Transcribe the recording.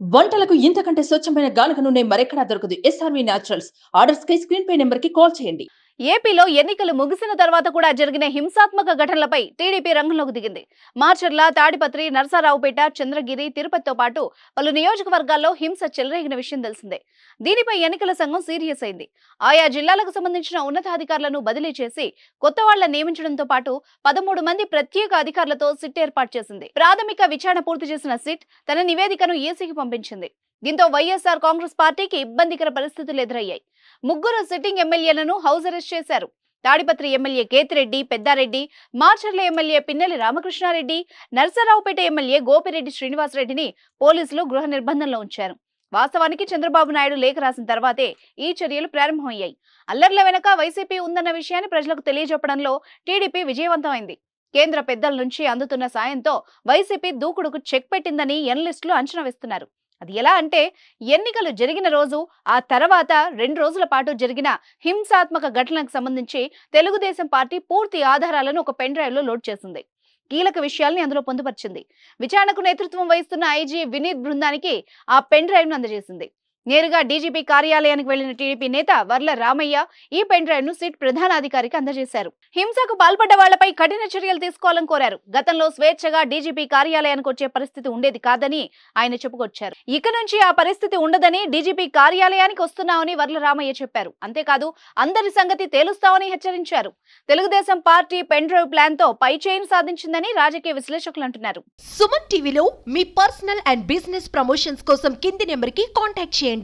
వంటలకు ఇంతకంటే స్వచ్ఛమైన గానుగ నూనె మరెక్కడా దొరకదు. SRV naturals. ఆర్డర్స్ కై స్క్రీన్ పై నెంబర్ కి కాల్ చేయండి. ఏపీలో ఎన్నికలు ముగిసిన తర్వాత కూడా జరిగిన హింసాత్మక ఘటనలపై టీడీపీ రంగంలోకి దిగింది. మార్చర్ల, తాడిపత్రి, నరసరావుపేట, చంద్రగిరి, తిరుపతితో పాటు పలు నియోజకవర్గాల్లో హింస చెలరేగిన విషయం తెలిసిందే. దీనిపై ఎన్నికల సంఘం సీరియస్ అయింది. ఆయా జిల్లాలకు సంబంధించిన ఉన్నతాధికారులను బదిలీ చేసి కొత్త వాళ్లను నియమించడంతో పాటు 13 మంది ప్రత్యేక అధికారులతో సిట్ ఏర్పాటు చేసింది. ప్రాథమిక విచారణ పూర్తి చేసిన సిట్ తన నివేదికను ఈసీకి పంపించింది. దీంతో వైఎస్ఆర్ కాంగ్రెస్ పార్టీకి ఇబ్బందికర పరిస్థితులు ఎదురయ్యాయి. ముగ్గురు సిట్టింగ్ ఎమ్మెల్యేలను హౌస్ అరెస్ట్ చేశారు. Tadipatri MLA Kethireddy, Peddareddy, Macherla MLA Pinnelli Ramakrishna Reddy, Narasaraopet MLA Gopireddy శ్రీనివాసరెడ్డిని పోలీసులు గృహ నిర్బంధంలో ఉంచారు. వాస్తవానికి చంద్రబాబు నాయుడు లేఖ రాసిన తర్వాతే ఈ చర్యలు ప్రారంభమయ్యాయి. అల్లర్ల వెనక వైసీపీ ఉందన్న విషయాన్ని ప్రజలకు తెలియజెప్పడంలో టీడీపీ విజయవంతమైంది. కేంద్ర పెద్దల నుంచి అందుతున్న సాయంతో వైసీపీ దూకుడుకు చెక్ పెట్టిందని ఎనలిస్టులు అంచనా వేస్తున్నారు. అది ఎలా అంటే, ఎన్నికలు జరిగిన రోజు, ఆ తర్వాత 2 రోజుల పాటు జరిగిన హింసాత్మక ఘటనలకు సంబంధించి తెలుగుదేశం పార్టీ పూర్తి ఆధారాలను ఒక పెన్ డ్రైవ్ లో లోడ్ చేసింది. కీలక విషయాల్ని అందులో పొందుపరిచింది. విచారణకు నేతృత్వం వహిస్తున్న ఐజీ వినీత్ బృందానికి ఆ పెన్ డ్రైవ్ ను అందజేసింది. నేరుగా డీజీపీ కార్యాలయానికి వెళ్లిన టీడీపీ నేత వర్ల రామయ్య ఈ పెన్ డ్రైవ్ ను సిట్ ప్రధానాధికారికి అందజేశారు. హింసకు పాల్పడ్డ వాళ్లపై కఠిన చర్యలు తీసుకోవాలని కోరారు. గతంలో స్వేచ్ఛగా డీజీపీ కార్యాలయానికి వచ్చే పరిస్థితి ఉండేది కాదని ఆయన చెప్పుకొచ్చారు. ఇక నుంచి ఆ పరిస్థితి ఉండదని డీజీపీ కార్యాలయానికి వస్తున్నామని వర్ల రామయ్య చెప్పారు. అంతేకాదు, అందరి సంగతి తేలుస్తామని హెచ్చరించారు. Telugu Desam party pen drive plan తో పై చేయిని సాధించిందని రాజకీయ విశ్లేషకులు అంటున్నారు. సుమన్ టీవీలో మీ పర్సనల్ అండ్ బిజినెస్ ప్రమోషన్స్ కోసం కింది నెంబర్ కి కాంటాక్ట్ చేయండి.